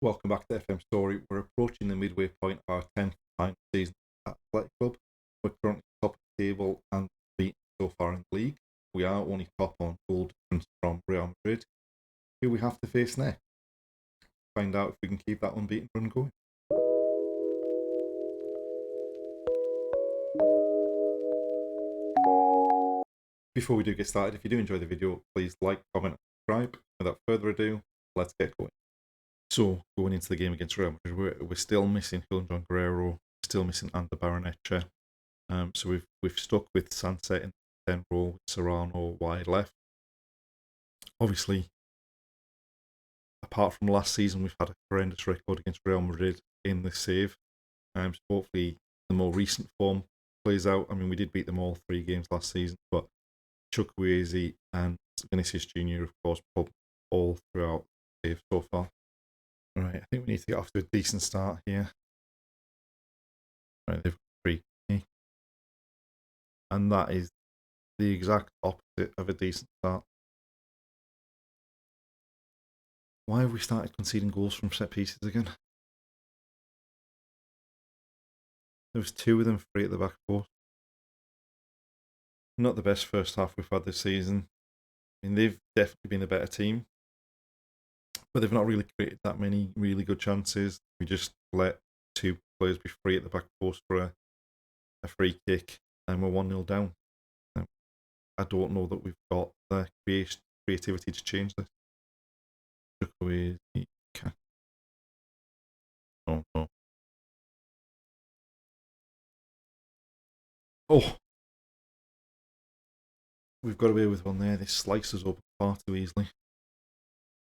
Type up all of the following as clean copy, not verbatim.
Welcome back to FM Story. We're approaching the midway point of our 10th final season at Athletic Club. We're currently top of the table and beaten so far in the league. We are only top on goal difference from Real Madrid, who we have to face next. Find out if we can keep that unbeaten run going. Before we do get started, if you do enjoy the video, please like, comment, and subscribe. Without further ado, let's get going. So, going into the game against Real Madrid, we're still missing John Guerrero, still missing Ander Barrenetxea. So we've stuck with Sunset in the 10 role with Serrano wide left. Obviously, apart from last season, we've had a horrendous record against Real Madrid in the save. So hopefully the more recent form plays out. I mean, we did beat them all 3 games last season, but Chukwueze and Vinicius Jr., of course, all throughout the save so far. Right, I think we need to get off to a decent start here. Right, they've got 3. And that is the exact opposite of a decent start. Why have we started conceding goals from set pieces again? There was 2 of them free at the back post. Not the best first half we've had this season. I mean, they've definitely been a better team, but they've not really created that many really good chances. We just let 2 players be free at the back post for a free kick, and we're 1-0 down. I don't know that we've got the creativity to change this. Oh, no. Oh! We've got away with one there. This slices open far too easily.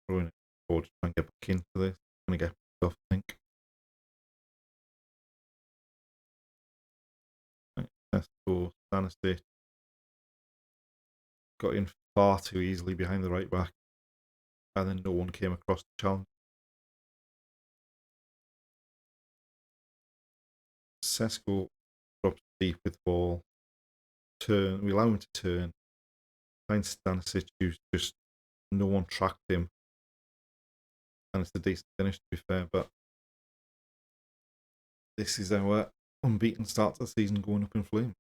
Throwing it forward to try and get back into this. I'm going to get off, I think. Right, let's go. Stanisic. Got in far too easily behind the right back. And then no one came across the challenge. Sesko drops deep with the ball. We allow him to turn. Find Stanisic, who's just no one tracked him. And it's a decent finish, to be fair, but this is our unbeaten start to the season going up in flames.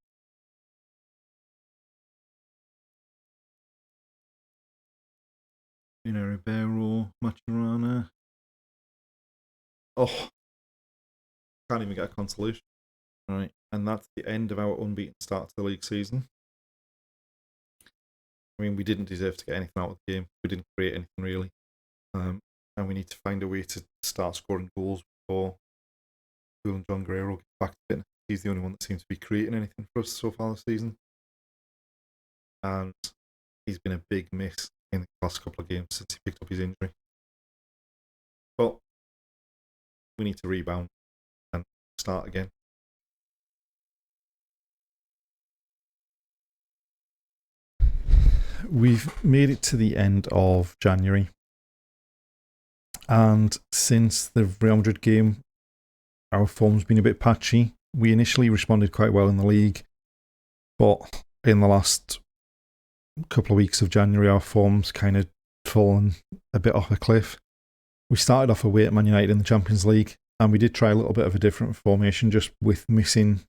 Ribeiro, Maturana. Oh, can't even get a consolation. Right, and that's the end of our unbeaten start to the league season. I mean, we didn't deserve to get anything out of the game. We didn't create anything really. And we need to find a way to start scoring goals before John Guerrero gets back to fitness. He's the only one that seems to be creating anything for us so far this season. And he's been a big miss in the last couple of games since he picked up his injury. But we need to rebound and start again. We've made it to the end of January. And since the Real Madrid game, our form's been a bit patchy. We initially responded quite well in the league, but in the last couple of weeks of January, our form's kind of fallen a bit off a cliff. We started off away at Man United in the Champions League, and we did try a little bit of a different formation, just with missing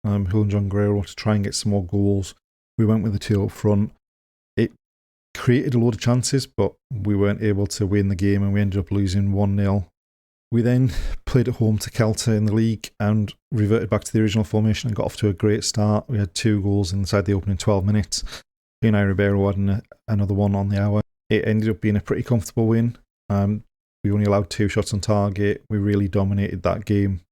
John Guerrero to try and get some more goals. We went with the 2 up front. It created a load of chances, but we weren't able to win the game, and we ended up losing 1-0. We then played at home to Celta in the league and reverted back to the original formation and got off to a great start. We had 2 goals inside the opening 12 minutes. Ribeiro had another one on the hour. It ended up being a pretty comfortable win. We only allowed 2 shots on target. We really dominated that game.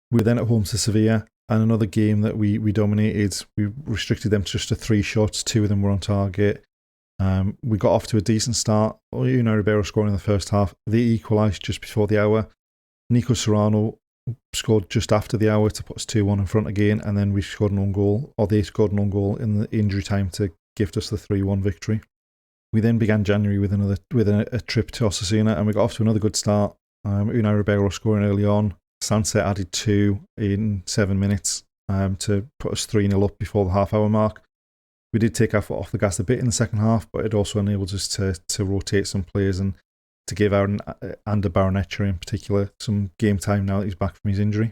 We were then at home to Sevilla, and another game that we dominated. We restricted them to just to 3 shots. 2 of them were on target. We got off to a decent start. Ribeiro scoring in the first half. They equalised just before the hour. Nico Serrano scored just after the hour to put us 2-1 in front again, and then we scored an own goal, or they scored an own goal in the injury time to gift us the 3-1 victory. We then began January with a trip to Osasuna, and we got off to another good start. Unai Ribeiro scoring early on. Sunset added 2 in 7 minutes to put us 3-0 up before the half-hour mark. We did take our foot off the gas a bit in the second half, but it also enabled us to rotate some players and to give Ander Barrenetcher in particular some game time now that he's back from his injury.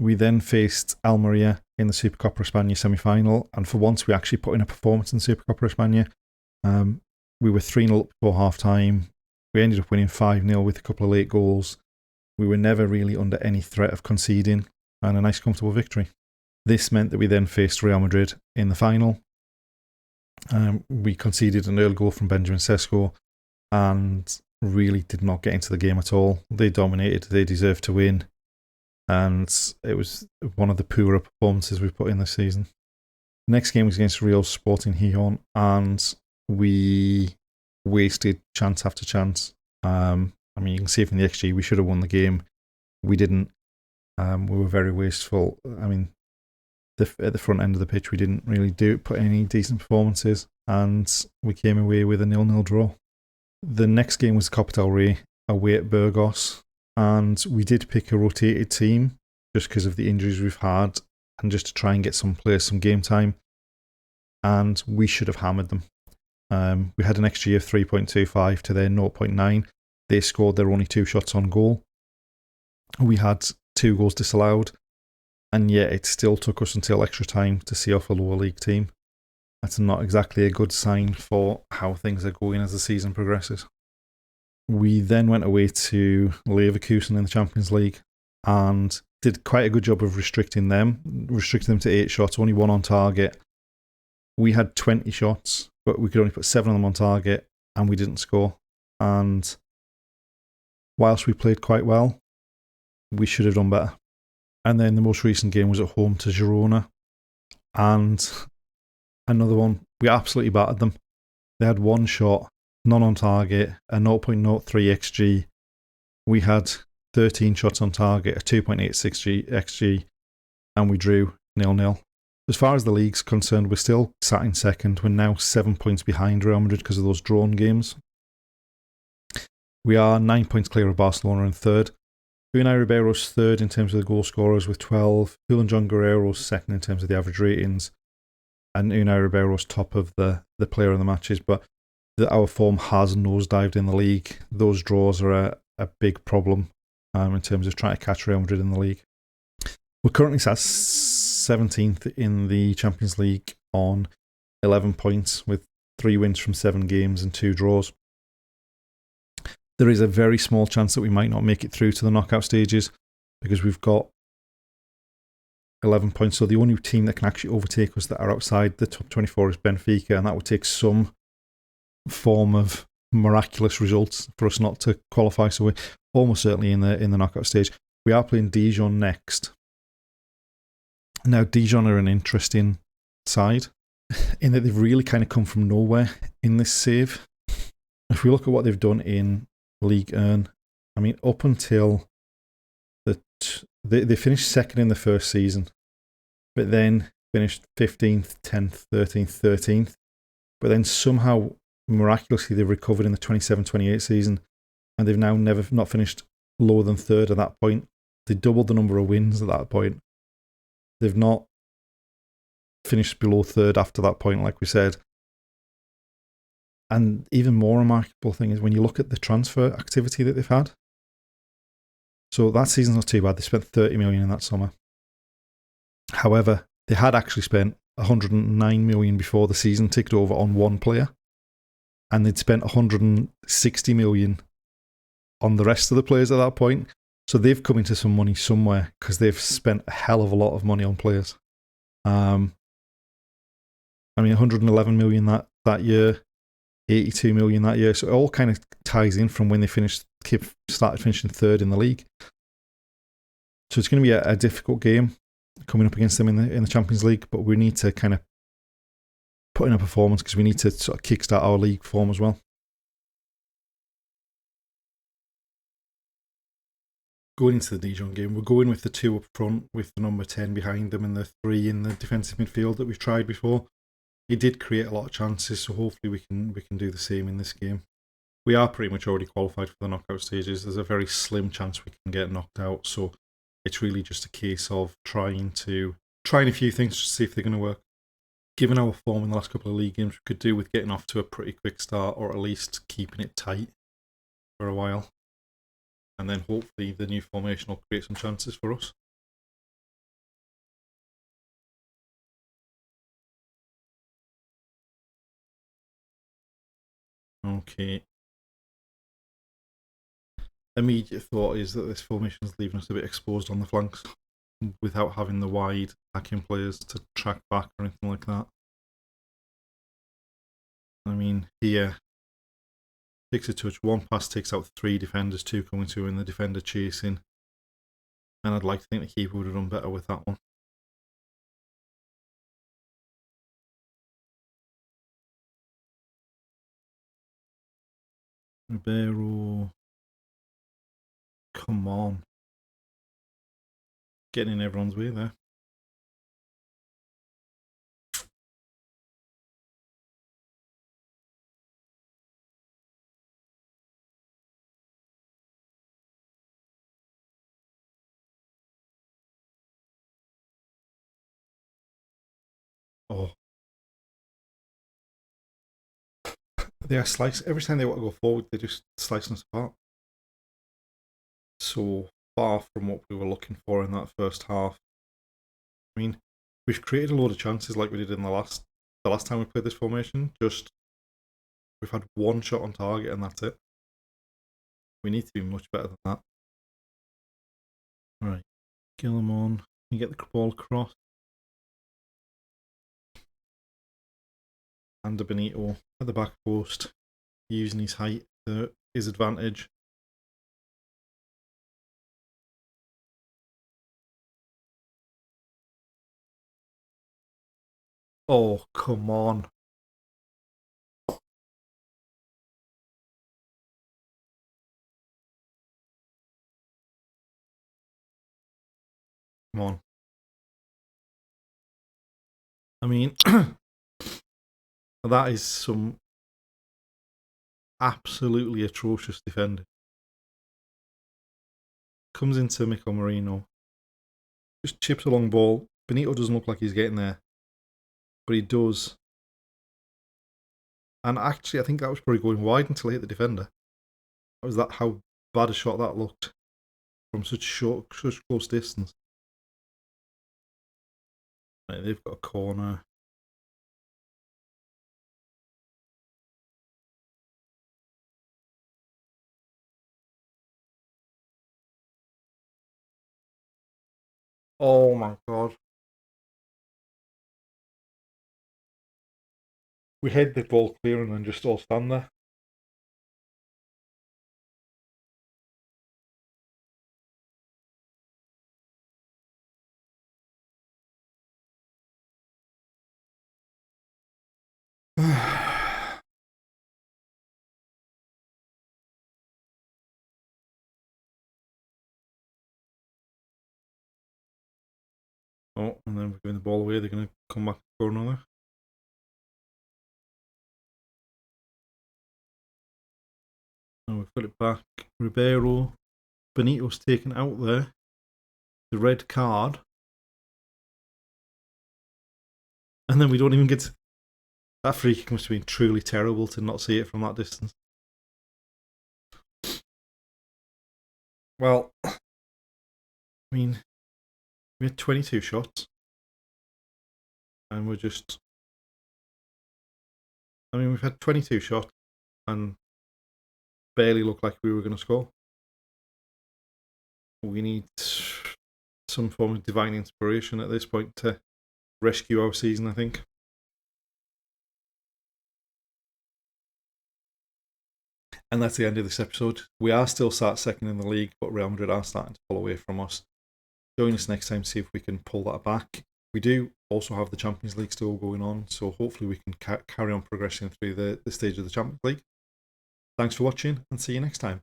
We then faced Almeria in the Supercopa España semi-final, and for once we actually put in a performance in the Supercopa España. We were 3-0 up before half-time. We ended up winning 5-0 with a couple of late goals. We were never really under any threat of conceding, and a nice comfortable victory. This meant that we then faced Real Madrid in the final. We conceded an early goal from Benjamin Sesko and really did not get into the game at all. They dominated, they deserved to win, and it was one of the poorer performances we've put in this season. The next game was against Real Sporting Dijon, and we wasted chance after chance. You can see from the XG, we should have won the game. We didn't. We were very wasteful. At the front end of the pitch, we didn't really put any decent performances, and we came away with a 0-0 draw. The next game was Copa del Rey away at Burgos, and we did pick a rotated team just because of the injuries we've had and just to try and get some players some game time, and we should have hammered them. We had an XG of 3.25 to their 0.9. They scored their only 2 shots on goal. We had 2 goals disallowed, and yet it still took us until extra time to see off a lower league team. That's not exactly a good sign for how things are going as the season progresses. We then went away to Leverkusen in the Champions League and did quite a good job of restricting them to 8 shots, only 1 on target. We had 20 shots, but we could only put 7 of them on target, and we didn't score. And whilst we played quite well, we should have done better. And then the most recent game was at home to Girona, and another one, we absolutely battered them. They had 1 shot, none on target, a 0.03 XG. We had 13 shots on target, a 2.86 XG, and we drew 0-0. As far as the league's concerned, we're still sat in second. We're now 7 points behind Real Madrid because of those drawn games. We are 9 points clear of Barcelona in third. Unai Ribeiro's third in terms of the goal scorers with 12. Julian John Guerrero's second in terms of the average ratings. And Unai Ribeiro's top of the player of the matches. But our form has nosedived in the league. Those draws are a big problem in terms of trying to catch Real Madrid in the league. We're currently sat 17th in the Champions League on 11 points with 3 wins from 7 games and 2 draws. There is a very small chance that we might not make it through to the knockout stages because we've got 11 points. So the only team that can actually overtake us that are outside the top 24 is Benfica, and that would take some form of miraculous results for us not to qualify. So we're almost certainly in the knockout stage. We are playing Dijon next. Now, Dijon are an interesting side in that they've really kind of come from nowhere in this save. If we look at what they've done in Ligue 1, up until they finished second in the first season, but then finished 15th, 10th, 13th, 13th. But then somehow, miraculously, they've recovered in the 27-28 season, and they've now not finished lower than third at that point. They doubled the number of wins at that point. They've not finished below third after that point, like we said. And even more remarkable thing is when you look at the transfer activity that they've had. So that season's not too bad. They spent 30 million in that summer. However, they had actually spent 109 million before the season ticked over on 1 player. And they'd spent 160 million on the rest of the players at that point. So they've come into some money somewhere because they've spent a hell of a lot of money on players. 111 million that year. 82 million that year. So it all kind of ties in from when they started finishing third in the league. So it's going to be a difficult game coming up against them in the Champions League, but we need to kind of put in a performance because we need to sort of kickstart our league form as well. Going into the Dijon game, we're going with the 2 up front with the number 10 behind them and the 3 in the defensive midfield that we've tried before. It did create a lot of chances, so hopefully we can do the same in this game. We are pretty much already qualified for the knockout stages. There's a very slim chance we can get knocked out, so it's really just a case of trying a few things to see if they're going to work. Given our form in the last couple of league games, we could do with getting off to a pretty quick start or at least keeping it tight. for a while. And then hopefully the new formation will create some chances for us. Okay. Immediate thought is that this formation is leaving us a bit exposed on the flanks without having the wide attacking players to track back or anything like that. I mean, here, takes a touch, one pass takes out 3 defenders, 2 coming to and the defender chasing. And I'd like to think the keeper would have done better with that one. Ribeiro. Come on. Getting in everyone's way there. Oh. They are slicing. Every time they want to go forward, they're just slicing us apart. So far from what we were looking for in that first half. I mean, we've created a load of chances like we did in the last time we played this formation. Just we've had one shot on target and that's it. We need to be much better than that. Right, Gillamon, you get the ball across. And a Benito at the back post, using his height to his advantage. Oh, come on. Come on. I mean, that is some absolutely atrocious defending. Comes into Mikel Merino. Just chips a long ball. Benito doesn't look like he's getting there. But he does. And actually, I think that was probably going wide until he hit the defender. Was that how bad a shot that looked? From such close distance. Right, they've got a corner. Oh my god. We had the ball clear and then just all stand there. Oh, and then we're giving the ball away. They're going to come back for another. And we've got it back. Ribeiro. Benito's taken out there. The red card. And then we don't even get to... That free kick must have been truly terrible to not see it from that distance. Well, I mean, we had 22 shots. And we're just... I mean, we've had 22 shots and barely looked like we were going to score. We need some form of divine inspiration at this point to rescue our season, I think. And that's the end of this episode. We are still sat second in the league, but Real Madrid are starting to pull away from us. Join us next time to see if we can pull that back. We do also have the Champions League still going on, so hopefully we can carry on progressing through the stage of the Champions League. Thanks for watching and see you next time.